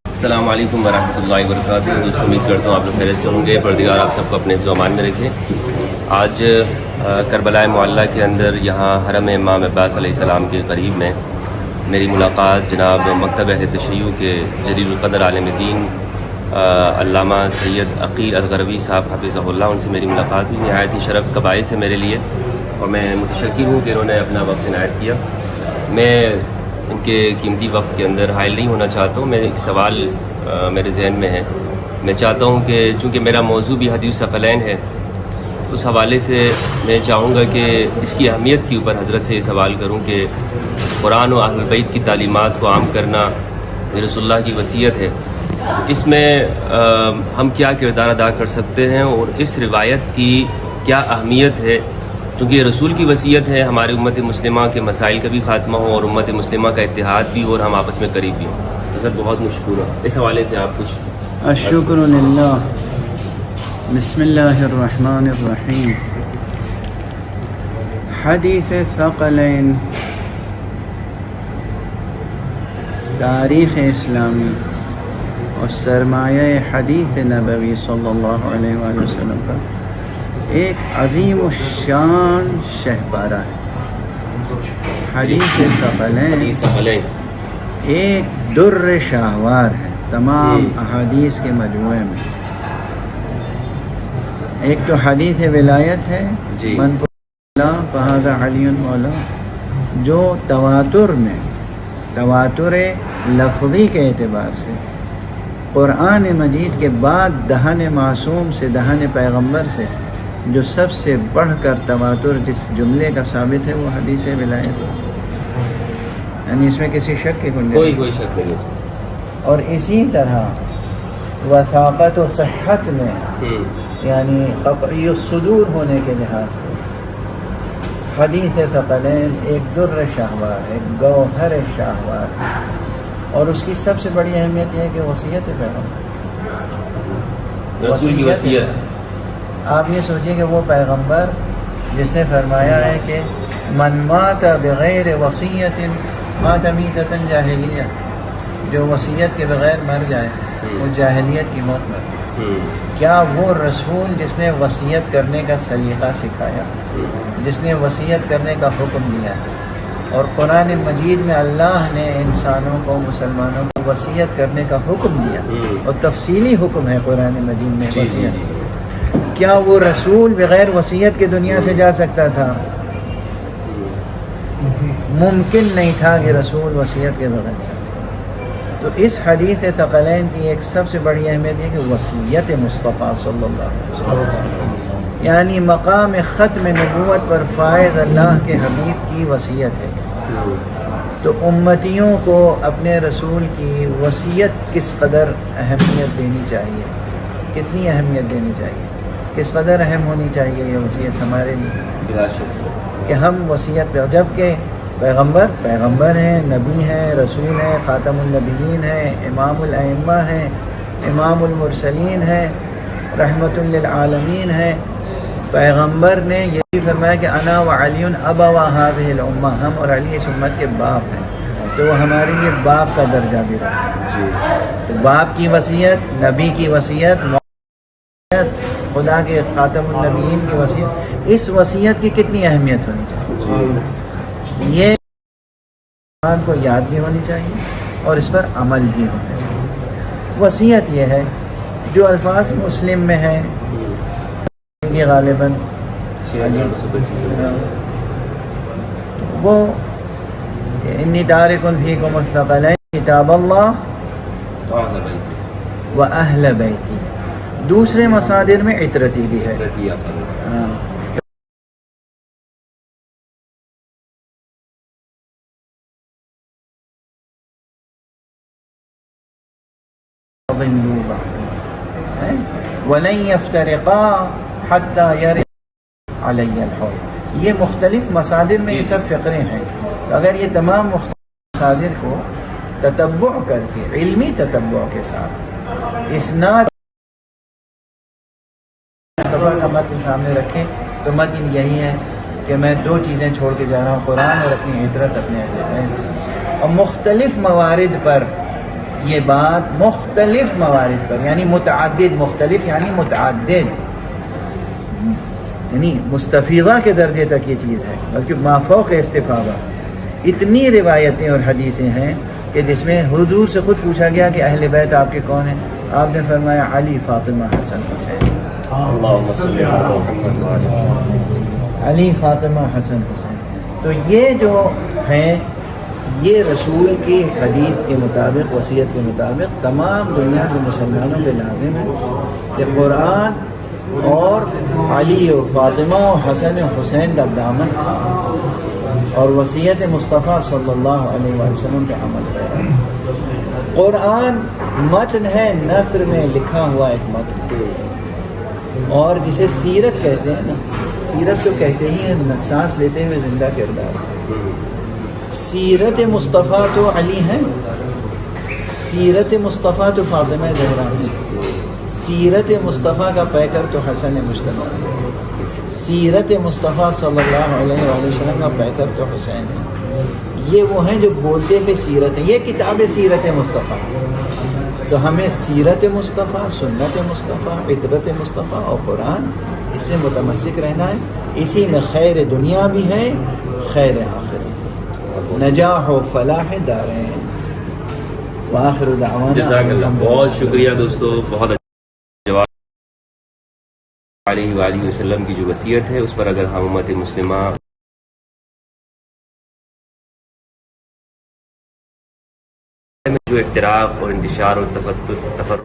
السلام علیکم ورحمۃ اللہ وبرکاتہ. دوستوں امید کرتا ہوں آپ لوگ خیریت سے ہوں گے. پروردگار آپ سب کو اپنے حفظ و امان میں رکھے. آج کربلا معلیٰ کے اندر یہاں حرم امام عباس علیہ السلام کے قریب میں میری ملاقات جناب مکتب اہل تشیع کے جلیل القدر عالم دین علامہ سید عقیل الغروی صاحب حفظہ اللہ، ان سے میری ملاقات بھی نہایت ہی شرف کا باعث ہے میرے لیے، اور میں متشکر ہوں کہ انہوں نے اپنا وقت عنایت کیا. میں ان کے قیمتی وقت کے اندر حائل نہیں ہونا چاہتا ہوں. میں ایک سوال میرے ذہن میں ہے. میں چاہتا ہوں کہ چونکہ میرا موضوع بھی حدیث ثقلین ہے، تو اس حوالے سے میں چاہوں گا کہ اس کی اہمیت کے اوپر حضرت سے یہ سوال کروں کہ قرآن و اہل بیت کی تعلیمات کو عام کرنا رسول اللہ کی وصیت ہے، اس میں ہم کیا کردار ادا کر سکتے ہیں، اور اس روایت کی کیا اہمیت ہے. چونکہ یہ رسول کی وصیت ہے، ہماری امت مسلمہ کے مسائل کا بھی خاتمہ ہو اور امت مسلمہ کا اتحاد بھی ہو اور ہم آپس میں قریب بھی ہوں. حضرت بہت مشکور ہوں. اس حوالے سے آپ کچھ. الشکر للہ. بسم اللہ الرحمن الرحیم. حدیث ثقلین تاریخ اسلامی اور سرمایہ حدیث نبوی صلی اللہ علیہ وآلہ وسلم کا ایک عظیم الشان شہپارہ ہے. حدیث ثقلین ایک در شاہوار ہے تمام احادیث کے مجموعے میں. ایک تو حدیث ولایت ہے من فہذا علی مولا، جو تواتر میں، تواتر لفظی کے اعتبار سے قرآن مجید کے بعد دہن معصوم سے، دہن پیغمبر سے جو سب سے بڑھ کر تواتر جس جملے کا ثابت ہے وہ حدیث ولایت ہے. یعنی اس میں کسی شک کی گنجائش کوئی شک نہیں اس میں. اور اسی طرح وثاقت و صحت میں، یعنی قطعی الصدور ہونے کے لحاظ سے حدیث ثقلین ایک در شاہوار، ایک گوہر شاہوار ہے. اور اس کی سب سے بڑی اہمیت یہ ہے کہ وصیت پیغمبر، رسول کی وصیت. آپ یہ سوچیں کہ وہ پیغمبر جس نے فرمایا ہے کہ من مات بغیر وصیت مات میتۃ جاہلیہ، جو وصیت کے بغیر مر جائے وہ جاہلیت کی موت مر. کیا وہ رسول جس نے وصیت کرنے کا سلیقہ سکھایا، جس نے وصیت کرنے کا حکم دیا، اور قرآن مجید میں اللہ نے انسانوں کو، مسلمانوں کو وصیت کرنے کا حکم دیا، اور تفصیلی حکم ہے قرآن مجید میں وصیت. کیا وہ رسول بغیر وصیت کے دنیا سے جا سکتا تھا؟ ممکن نہیں تھا کہ رسول وصیت کے بغیر جاتا. تو اس حدیث ثقلین کی ایک سب سے بڑی اہمیت ہے کہ وصیت مصطفیٰ صلی اللہ علیہ وسلم، یعنی مقام ختم نبوت پر فائز اللہ کے حبیب کی وصیت ہے. تو امتیوں کو اپنے رسول کی وصیت کس قدر اہمیت دینی چاہیے، کتنی اہمیت دینی چاہیے، کس قدر اہم ہونی چاہیے یہ وصیت ہمارے لیے کہ ہم وصیت پہ، جبکہ پیغمبر ہیں، نبی ہیں، رسول ہیں، خاتم النبیین ہیں، امام الائمہ ہیں، امام المرسلین ہیں، رحمت للعالمین ہیں. پیغمبر نے یہ بھی فرمایا کہ انا وعلی ابوا هذه الامہ، ہم اور علی اس امت کے باپ ہیں. تو وہ ہمارے لیے باپ کا درجہ بھی رہا ہے. تو باپ کی وصیت، نبی کی وصیت، خدا کے خاتم النبیین کی وصیت، اس وصیت کی کتنی اہمیت ہونی چاہیے. یہ انسان کو یاد بھی ہونی چاہیے اور اس پر عمل بھی ہونا چاہیے. وصیت یہ ہے جو الفاظ مسلم میں ہیں یہ غالباً وہ انی تارک فیکم الثقلین کتاب اللہ و اہل بیتی. دوسرے مصادر میں عطرتی بھی ہے. وَلَن يَفْتَرِقَا حَتَّى يَرِدَ عَلَيَّ الْحَوْض. یہ مختلف مصادر میں یہ سب فقرے ہیں. اگر یہ تمام مختلف مصادر کو تتبع کر کے، علمی تتبع کے ساتھ اسناد مصطفیٰ کا متن سامنے رکھیں تو متن یہی ہے کہ میں دو چیزیں چھوڑ کے جا رہا ہوں، قرآن اور اپنی عطرت، اپنے اہل بیت. اور مختلف موارد پر یہ بات، مختلف موارد پر یعنی متعدد، مختلف یعنی متعدد، یعنی مستفیضہ کے درجے تک یہ چیز ہے، بلکہ مافوق استفاضہ. اتنی روایتیں اور حدیثیں ہیں کہ جس میں حضور سے خود پوچھا گیا کہ اہل بیت آپ کے کون ہیں؟ آپ نے فرمایا علی، فاطمہ، حسن، حسین. اللہم صلی علی محمد وعلی علی، فاطمہ، حسن، حسین. تو یہ جو ہیں یہ رسول کی حدیث کے مطابق، وصیت کے مطابق تمام دنیا کے مسلمانوں پہ لازم ہے کہ قرآن اور علی و فاطمہ و حسن و حسین کا دامن اور وصیت مصطفیٰ صلی اللہ علیہ وآلہ وسلم پہ عمل کریں. قرآن متن ہے، نثر میں لکھا ہوا ایک متن، اور جسے سیرت کہتے ہیں نا، سیرت تو کہتے ہی ہیں سانس لیتے ہوئے زندہ کردار. سیرت مصطفیٰ تو علی ہیں، سیرت مصطفیٰ تو فاطمہ زہرا ہیں، سیرت مصطفیٰ کا پیکر تو حسن مجتبیٰ ہے، سیرت مصطفیٰ صلی اللہ علیہ وآلہ وسلم کا پیکر تو حسین ہے. یہ وہ ہیں جو بولتے ہوئے سیرت ہیں. یہ کتاب سیرت مصطفیٰ. تو ہمیں سیرت مصطفیٰ، سنت مصطفیٰ، عطرت مصطفیٰ اور قرآن، اس سے متمسک رہنا ہے. اسی میں خیر دنیا بھی ہے، خیر آخرت، نجاح و فلاح دارین. وآخر دعوانا جزاک اللہ. بہت شکریہ دوستو، بہت جواب علیہ وآلہ وسلم کی جو وصیت ہے اس پر اگر ہم امت مسلمہ جو افتراق اور انتشار اور تفرق